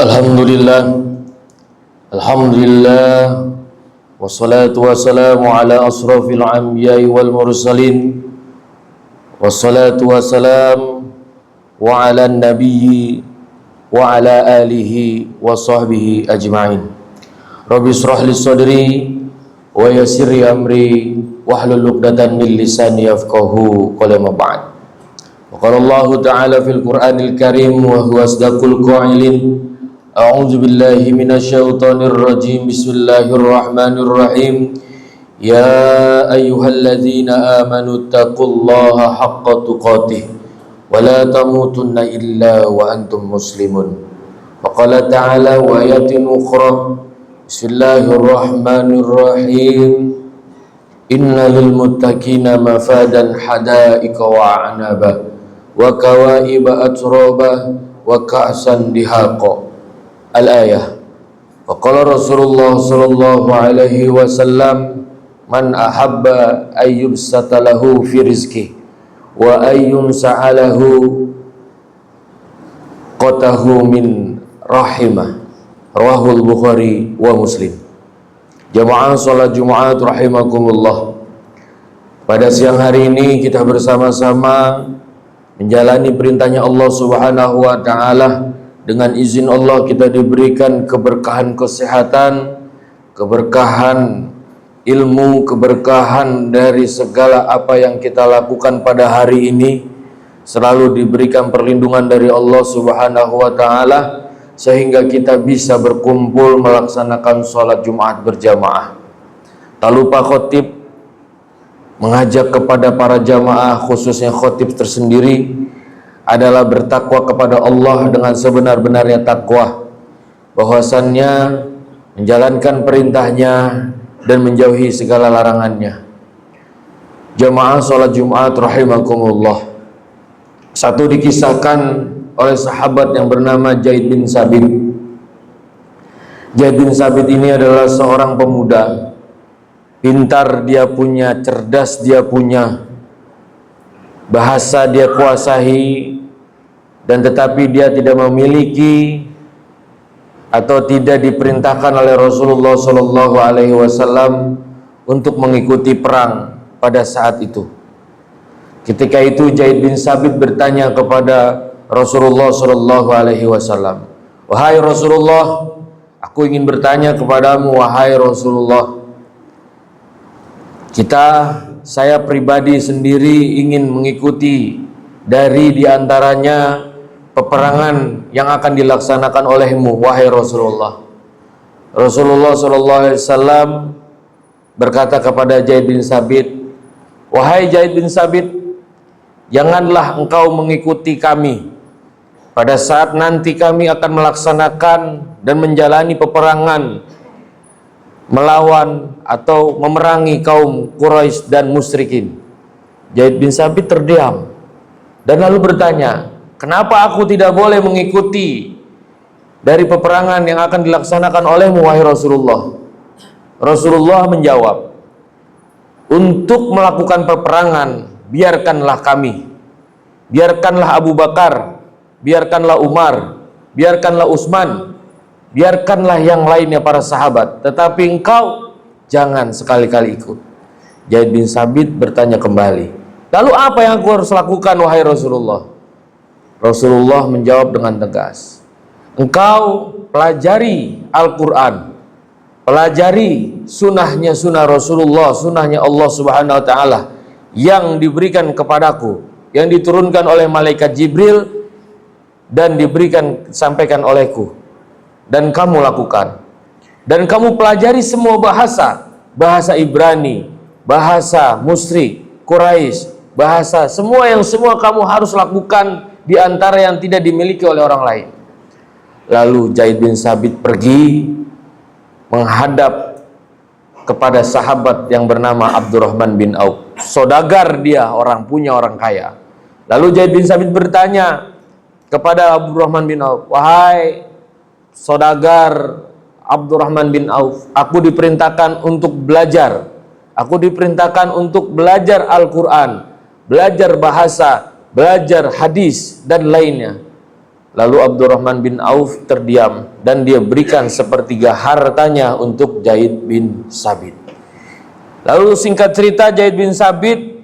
Alhamdulillah, Alhamdulillah, wassalatu wassalamu ala asrafil anbiya'i wal mursalin, wassalatu wassalam wa ala nabiyyi wa ala alihi wa sahbihi ajma'in. Rabbi israh li sadri wa yassir li amri wahlul 'uqdatam min lisani yafqahu qawli ma ba'd. Wa qala Allah ta'ala fil Qur'anil Karim wa huwa asdaqul qa'ilin. A'udzu billahi minasyaitonir rajim. Bismillahirrahmanirrahim. Ya ayyuhalladzina amanu taqullaha haqqa tuqatih wa la tamutunna illa wa antum muslimun. Wa qala ta'ala wa ayatin ukhra. Bismillahirrahmanirrahim. Inna lil muttaqina mafadan hadaika wa a'naba wa kawaiba atraba wa ka'san dihaqa. Al-ayah. Faqala Rasulullah sallallahu alaihi wasallam, man ahabba ayyubsata lahu fi rizqi wa ayyumsa'alahu qatahu min rahimah. Rawahul Bukhari wa Muslim. Jamaah salat Jumat rahimakumullah. Pada siang hari ini kita bersama-sama menjalani perintahnya Allah Subhanahu wa taala. Dengan izin Allah kita diberikan keberkahan kesehatan, keberkahan ilmu, keberkahan dari segala apa yang kita lakukan pada hari ini. Selalu diberikan perlindungan dari Allah Subhanahu wa taala sehingga kita bisa berkumpul melaksanakan sholat Jumat berjamaah. Tak lupa khotib mengajak kepada para jamaah, khususnya khotib tersendiri, adalah bertakwa kepada Allah dengan sebenar-benarnya takwa, bahwasannya menjalankan perintahnya dan menjauhi segala larangannya. Jamaah sholat Jumat rahimakumullah. Satu dikisahkan oleh sahabat yang bernama Zaid bin Sabit. Zaid bin Sabit ini adalah seorang pemuda, pintar dia punya, cerdas dia punya, bahasa dia kuasai, dan tetapi dia tidak memiliki atau tidak diperintahkan oleh Rasulullah Shallallahu Alaihi Wasallam untuk mengikuti perang pada saat itu. Ketika itu Zaid bin Sabit bertanya kepada Rasulullah Shallallahu Alaihi Wasallam, wahai Rasulullah, aku ingin bertanya kepadamu, wahai Rasulullah, saya pribadi sendiri ingin mengikuti dari diantaranya peperangan yang akan dilaksanakan olehmu, wahai Rasulullah. Rasulullah SAW berkata kepada Zaid bin Sabit, wahai Zaid bin Sabit, janganlah engkau mengikuti kami pada saat nanti kami akan melaksanakan dan menjalani peperangan melawan atau memerangi kaum Quraisy dan musyrikin. Zaid bin Sabit terdiam dan lalu bertanya, kenapa aku tidak boleh mengikuti dari peperangan yang akan dilaksanakan olehmu, wahai Rasulullah? Rasulullah menjawab, untuk melakukan peperangan biarkanlah kami, biarkanlah Abu Bakar, biarkanlah Umar, biarkanlah Utsman, biarkanlah yang lainnya para sahabat, tetapi engkau jangan sekali-kali ikut. Zaid bin Sabit bertanya kembali, lalu apa yang aku harus lakukan, wahai Rasulullah? Rasulullah menjawab dengan tegas, engkau pelajari Al-Quran, pelajari sunnahnya Rasulullah, sunnahnya Allah Subhanahu Wa Taala yang diberikan kepadaku, yang diturunkan oleh malaikat Jibril dan sampaikan olehku, dan kamu lakukan. Dan kamu pelajari semua bahasa, bahasa Ibrani, bahasa musyrik, Quraisy, bahasa semua kamu harus lakukan di antara yang tidak dimiliki oleh orang lain. Lalu Zaid bin Sabit pergi menghadap kepada sahabat yang bernama Abdurrahman bin Auf. Saudagar dia, orang kaya. Lalu Zaid bin Sabit bertanya kepada Abdurrahman bin Auf, wahai saudagar Abdurrahman bin Auf, aku diperintahkan untuk belajar. Aku diperintahkan untuk belajar Al-Quran, belajar bahasa, belajar hadis dan lainnya. Lalu Abdurrahman bin Auf terdiam dan dia berikan sepertiga hartanya untuk Zaid bin Sabit. Lalu singkat cerita, Zaid bin Sabit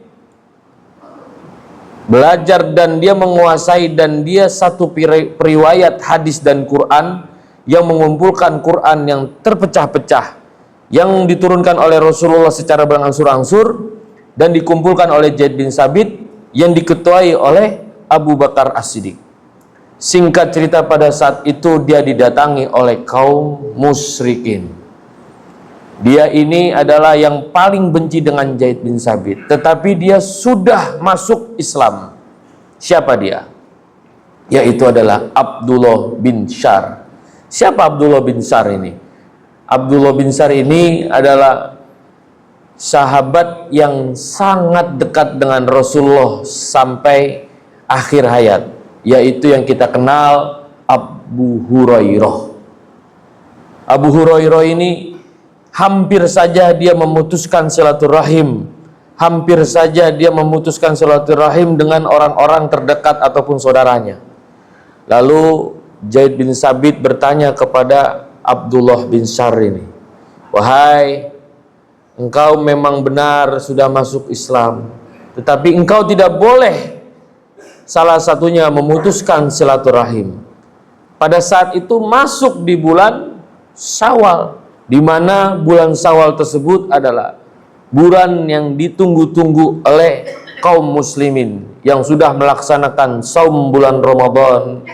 belajar dan dia menguasai, dan dia satu periwayat hadis dan Quran yang mengumpulkan Quran yang terpecah-pecah yang diturunkan oleh Rasulullah secara berangsur-angsur dan dikumpulkan oleh Zaid bin Sabit yang diketuai oleh Abu Bakar As-Siddiq. Singkat cerita, pada saat itu dia didatangi oleh kaum musyrikin. Dia ini adalah yang paling benci dengan Zaid bin Sabit, tetapi dia sudah masuk Islam. Siapa dia? Yaitu adalah Abdullah bin Syar. Siapa Abdullah bin Syar ini? Abdullah bin Syar ini adalah sahabat yang sangat dekat dengan Rasulullah sampai akhir hayat, yaitu yang kita kenal Abu Hurairah. Abu Hurairah ini hampir saja dia memutuskan silaturahim, hampir saja dia memutuskan silaturahim dengan orang-orang terdekat ataupun saudaranya. Lalu Zaid bin Sabit bertanya kepada Abdullah bin Syar ini, "Wahai, engkau memang benar sudah masuk Islam, tetapi engkau tidak boleh salah satunya memutuskan silaturahim." Pada saat itu masuk di bulan Syawal, di mana bulan Syawal tersebut adalah bulan yang ditunggu-tunggu oleh kaum muslimin yang sudah melaksanakan saum bulan Ramadan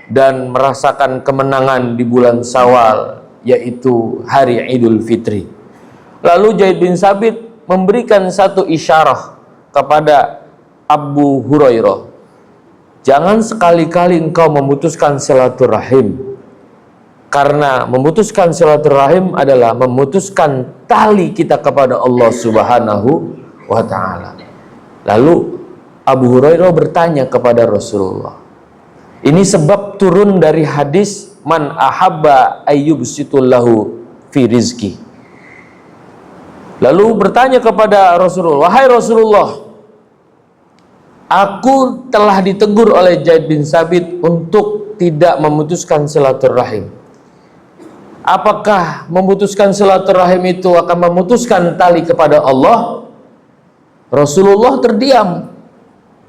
dan merasakan kemenangan di bulan Syawal, yaitu hari Idul Fitri. Lalu Zaid bin Sabit memberikan satu isyarah kepada Abu Hurairah, "Jangan sekali-kali engkau memutuskan silaturahim, karena memutuskan silaturahim adalah memutuskan tali kita kepada Allah Subhanahu wa ta'ala." Lalu Abu Hurairah bertanya kepada Rasulullah. Ini sebab turun dari hadis man ahabba ayyubsitullahu fi rizki. Lalu bertanya kepada Rasulullah, "Wahai Rasulullah, aku telah ditegur oleh Zaid bin Sabit untuk tidak memutuskan silaturahim. Apakah memutuskan silaturahim itu akan memutuskan tali kepada Allah?" Rasulullah terdiam.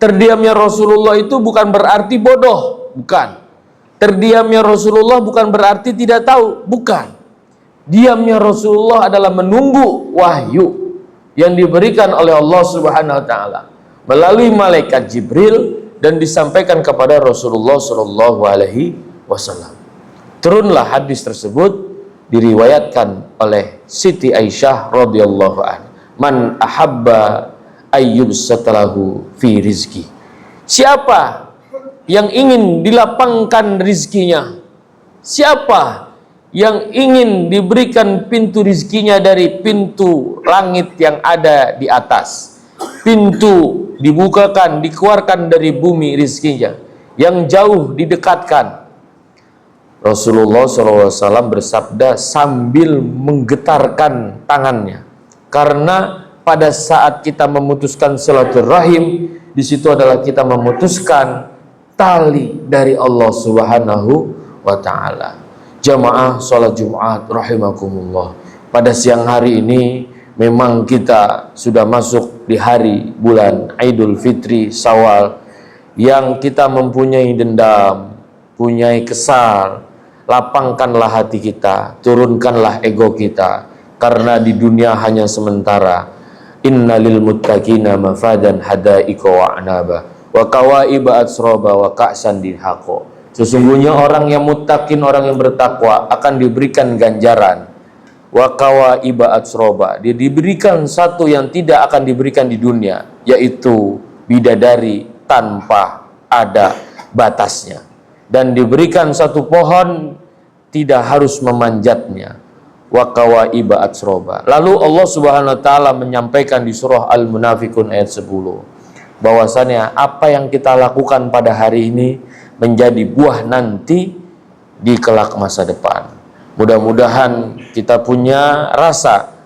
Terdiamnya Rasulullah itu bukan berarti bodoh, bukan. Terdiamnya Rasulullah bukan berarti tidak tahu, bukan. Diamnya Rasulullah adalah menunggu wahyu yang diberikan oleh Allah Subhanahu wa taala melalui malaikat Jibril dan disampaikan kepada Rasulullah sallallahu alaihi wasallam. Turunlah hadis tersebut, diriwayatkan oleh Siti Aisyah radhiyallahu anha, "Man ahabba ayyubsatalahu fi rizki." Siapa yang ingin dilapangkan rizkinya, siapa yang ingin diberikan pintu rizkinya dari pintu langit yang ada di atas, pintu dibukakan, dikeluarkan dari bumi rizkinya, yang jauh didekatkan. Rasulullah SAW bersabda sambil menggetarkan tangannya, karena pada saat kita memutuskan silaturahim, di situ adalah kita memutuskan tali dari Allah Subhanahu wa ta'ala. Jamaah sholat Jumat rahimakumullah, pada siang hari ini memang kita sudah masuk di hari bulan Idul Fitri Syawal, yang kita mempunyai dendam, punyai kesal. Lapangkanlah hati kita, turunkanlah ego kita, karena di dunia hanya sementara. Innalil muttaqina mafadan hadaika wa anaba wa kawaiba atsroba wa ka'san dihaqo. Sesungguhnya orang yang muttaqin, orang yang bertakwa akan diberikan ganjaran. Wa kawaiba atsroba, dia diberikan satu yang tidak akan diberikan di dunia, yaitu bidadari tanpa ada batasnya, dan diberikan satu pohon tidak harus memanjatnya. Wa kawaiba atsroba. Lalu Allah Subhanahu wa taala menyampaikan di surah Al-Munafikun ayat 10 bahwasanya apa yang kita lakukan pada hari ini menjadi buah nanti di kelak masa depan. Mudah-mudahan kita punya rasa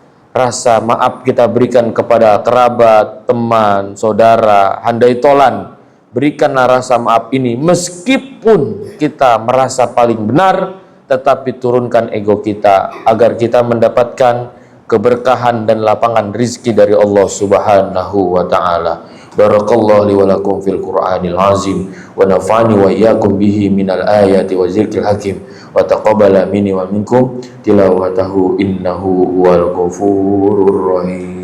maaf kita berikan kepada kerabat, teman, saudara, handai tolan, berikanlah rasa maaf ini, meskipun kita merasa paling benar, tetapi turunkan ego kita agar kita mendapatkan keberkahan dan lapangan rizki dari Allah Subhanahu wa ta'ala. Barakallahu li wa lakum fil Qur'anil azim wa nafa'ani wa iyyakum bihi minal ayati wa zikril hakim wa taqabbala minni wa minkum tilawatahu innahu huwal ghafurur rahim.